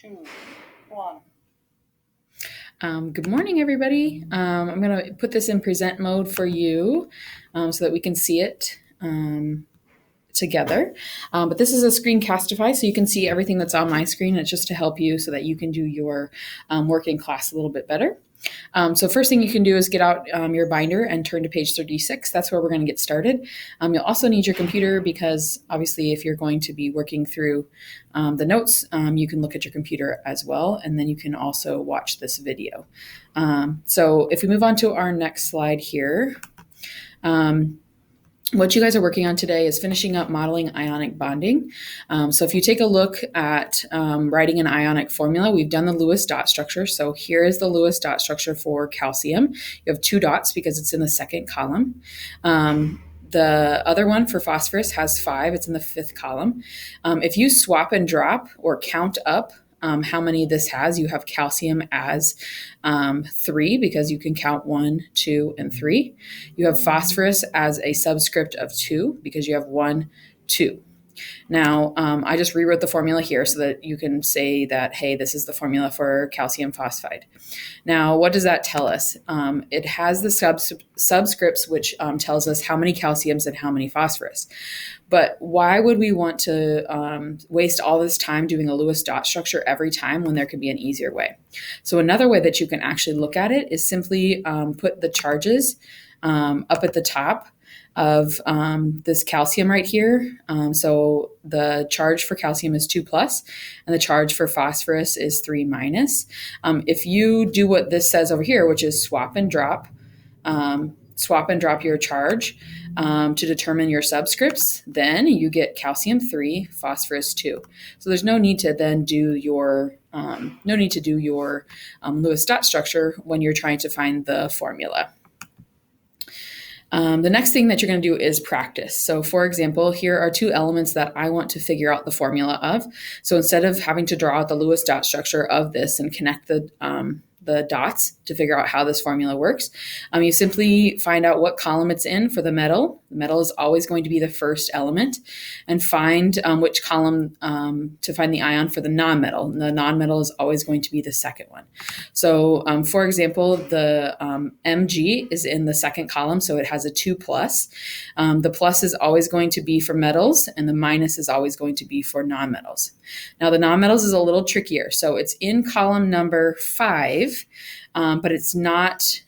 two, one. Good morning, everybody. I'm going to put this in present mode for you so that we can see it together. But this is a screencastify, so you can see everything that's on my screen. It's just to help you so that you can do your work in class a little bit better. So first thing you can do is get out your binder and turn to page 36. That's where we're going to get started. You'll also need your computer because obviously if you're going to be working through the notes, you can look at your computer as well, and then you can also watch this video. So if we move on to our next slide here, what you guys are working on today is finishing up modeling ionic bonding. So if you take a look at writing an ionic formula, we've done the Lewis dot structure. So here is the Lewis dot structure for calcium. You have 2 dots because it's in the second column. The other one for phosphorus has 5. It's in the 5th column. If you swap and drop or count up how many this has, you have calcium as 3 because you can count 1, 2, and 3. You have phosphorus as a subscript of 2 because you have 1, 2. Now, I just rewrote the formula here so that you can say that, hey, this is the formula for calcium phosphide. Now, what does that tell us? It has the subscripts, which tells us how many calciums and how many phosphorus. But why would we want to waste all this time doing a Lewis dot structure every time when there could be an easier way? So another way that you can actually look at it is simply put the charges up at the top of this calcium right here. So the charge for calcium is 2 plus, and the charge for phosphorus is 3 minus. If you do what this says over here, which is swap and drop your charge to determine your subscripts, then you get calcium 3, phosphorus 2. So there's no need to then do your Lewis dot structure when you're trying to find the formula. The next thing that you're going to do is practice. So for example, here are 2 elements that I want to figure out the formula of. So instead of having to draw out the Lewis dot structure of this and connect the dots to figure out how this formula works, you simply find out what column it's in for the metal. The metal is always going to be the first element, and find which column to find the ion for the nonmetal. And the nonmetal is always going to be the second one. So for example, the Mg is in the second column, so it has a 2 plus. The plus is always going to be for metals, and the minus is always going to be for nonmetals. Now the nonmetals is a little trickier. So it's in column number 5, but it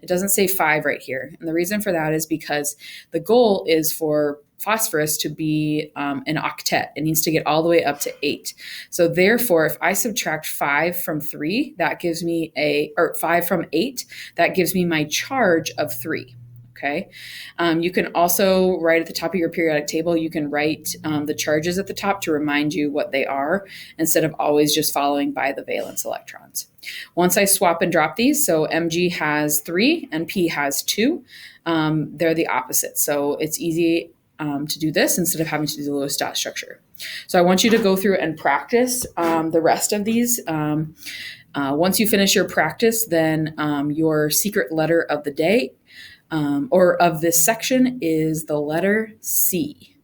doesn't say 5 right here. And the reason for that is because the goal is for phosphorus to be an octet. It needs to get all the way up to 8. So therefore, if I subtract 5 from 3, that gives me 5 from 8, that gives me my charge of 3. Okay. You can also write at the top of your periodic table, you can write the charges at the top to remind you what they are instead of always just following by the valence electrons. Once I swap and drop these, so Mg has 3 and P has 2, they're the opposite. So it's easy to do this instead of having to do the Lewis dot structure. So I want you to go through and practice the rest of these. Once you finish your practice, then your secret letter of the day or of this section is the letter C.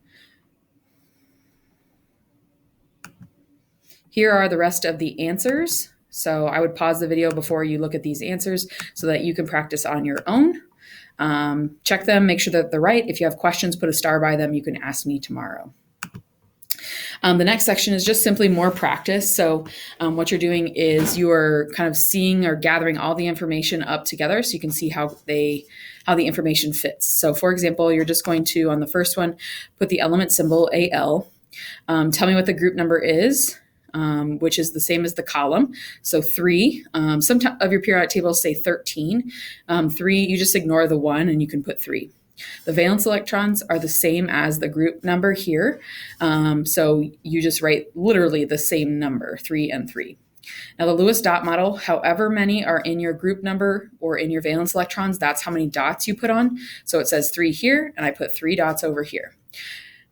Here are the rest of the answers. So I would pause the video before you look at these answers so that you can practice on your own. Check them, make sure that they're right. If you have questions, put a star by them. You can ask me tomorrow. The next section is just simply more practice. So what you're doing is you're kind of seeing or gathering all the information up together so you can see how the information fits. So for example, you're just going to, on the first one, put the element symbol Al. Tell me what the group number is, which is the same as the column. So 3. Some of your periodic tables say 13. 3, you just ignore the 1 and you can put 3. The valence electrons are the same as the group number here. So you just write literally the same number, 3 and 3. Now the Lewis dot model, however many are in your group number or in your valence electrons, that's how many dots you put on. So it says 3 here, and I put 3 dots over here.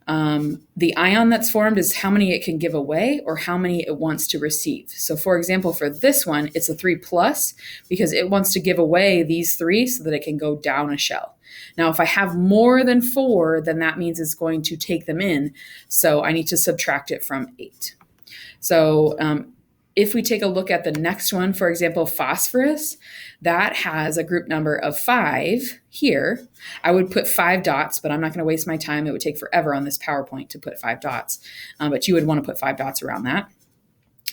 The ion that's formed is how many it can give away or how many it wants to receive. So for example, for this one, it's a 3 plus because it wants to give away these 3 so that it can go down a shell. Now, if I have more than 4, then that means it's going to take them in. So I need to subtract it from 8. So If we take a look at the next one, for example, phosphorus, that has a group number of 5 here. I would put 5 dots, but I'm not going to waste my time. It would take forever on this PowerPoint to put 5 dots, but you would want to put 5 dots around that.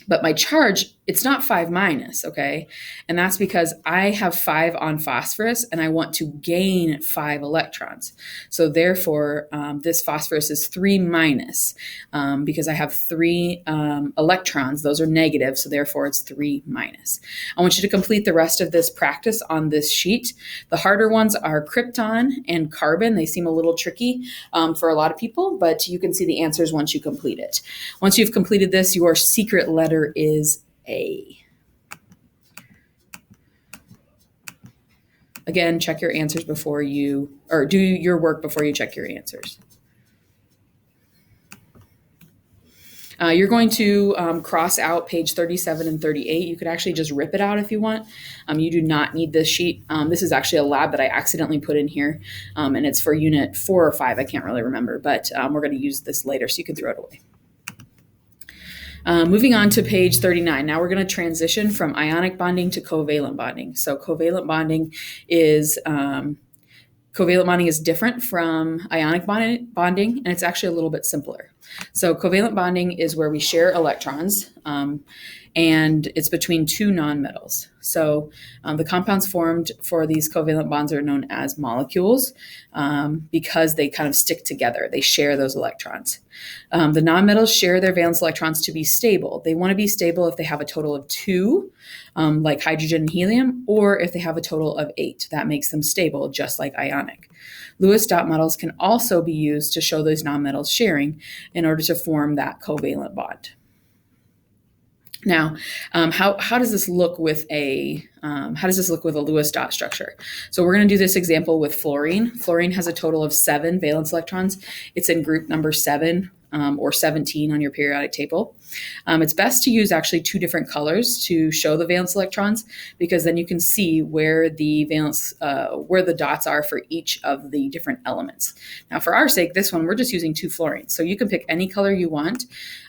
But my charge, it's not 5 minus, okay? And that's because I have 5 on phosphorus and I want to gain 5 electrons. So therefore, this phosphorus is 3 minus because I have 3 electrons. Those are negative, so therefore it's 3 minus. I want you to complete the rest of this practice on this sheet. The harder ones are krypton and carbon. They seem a little tricky for a lot of people, but you can see the answers once you complete it. Once you've completed this, your secret letter is A. Again, check your answers before you, or do your work before you check your answers. You're going to cross out page 37 and 38. You could actually just rip it out if you want. You do not need this sheet. This is actually a lab that I accidentally put in here, and it's for unit 4 or 5. I can't really remember, but we're going to use this later, so you can throw it away. Moving on to page 39. Now we're going to transition from ionic bonding to covalent bonding. So covalent bonding is different from ionic bonding, and it's actually a little bit simpler. So covalent bonding is where we share electrons, and it's between 2 nonmetals. So the compounds formed for these covalent bonds are known as molecules because they kind of stick together. They share those electrons. The nonmetals share their valence electrons to be stable. They want to be stable if they have a total of 2, like hydrogen and helium, or if they have a total of 8. That makes them stable, just like ionic. Lewis dot metals can also be used to show those nonmetals sharing in order to form that covalent bond. Now, how does this look with a Lewis dot structure? So we're going to do this example with fluorine. Fluorine has a total of 7 valence electrons. It's in group number 7 or 17 on your periodic table. It's best to use actually 2 different colors to show the valence electrons, because then you can see where the dots are for each of the different elements. Now, for our sake, this one, we're just using 2 fluorines. So you can pick any color you want.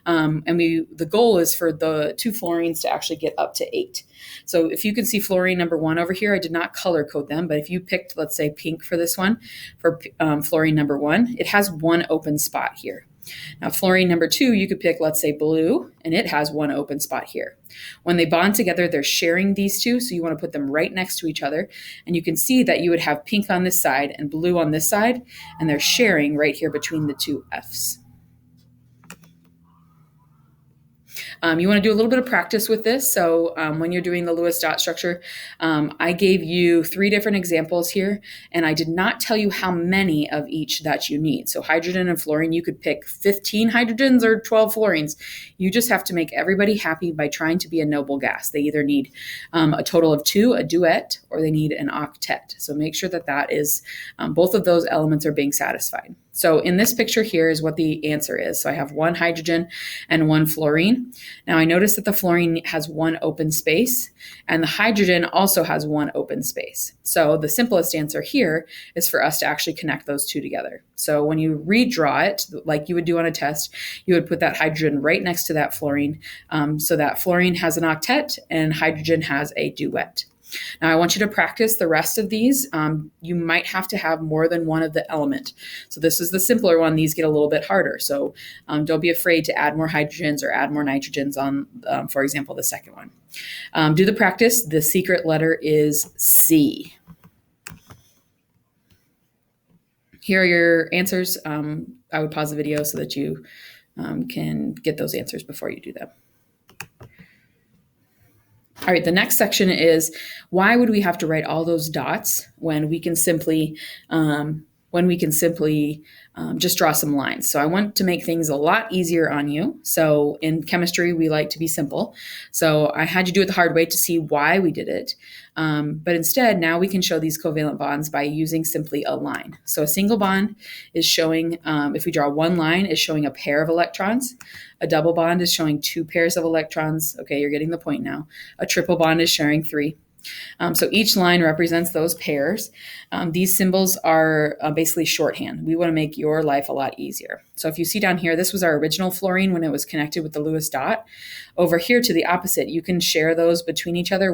And the goal is for the 2 fluorines to actually get up to 8. So if you can see fluorine number 1 over here, I did not color code them, but if you picked, let's say, pink for this one, for fluorine number 1, it has 1 open spot here. Now, fluorine number 2, you could pick, let's say, blue, and it has 1 open spot here. When they bond together, they're sharing these 2, so you want to put them right next to each other. And you can see that you would have pink on this side and blue on this side, and they're sharing right here between the 2 Fs. You want to do a little bit of practice with this. So when you're doing the Lewis dot structure, I gave you 3 different examples here, and I did not tell you how many of each that you need. So hydrogen and fluorine, you could pick 15 hydrogens or 12 fluorines. You just have to make everybody happy by trying to be a noble gas. They either need a total of 2, a duet, or they need an octet. So make sure that is, both of those elements are being satisfied. So in this picture here is what the answer is. So I have 1 hydrogen and 1 fluorine. Now I notice that the fluorine has 1 open space, and the hydrogen also has 1 open space. So the simplest answer here is for us to actually connect those 2 together. So when you redraw it, like you would do on a test, you would put that hydrogen right next to that fluorine, so that fluorine has an octet and hydrogen has a duet. Now, I want you to practice the rest of these. You might have to have more than one of the element. So this is the simpler one. These get a little bit harder. So don't be afraid to add more hydrogens or add more nitrogens on, for example, the second one. Do the practice. The secret letter is C. Here are your answers. I would pause the video so that you can get those answers before you do them. All right, the next section is, why would we have to write all those dots when we can simply just draw some lines? So I want to make things a lot easier on you. So in chemistry, we like to be simple. So I had you do it the hard way to see why we did it. But instead, now we can show these covalent bonds by using simply a line. So a single bond is showing, if we draw one line, is showing a pair of electrons. A double bond is showing 2 pairs of electrons. Okay, you're getting the point now. A triple bond is showing 3. So each line represents those pairs. These symbols are basically shorthand. We want to make your life a lot easier. So if you see down here, this was our original fluorine when it was connected with the Lewis dot. Over here to the opposite, you can share those between each other with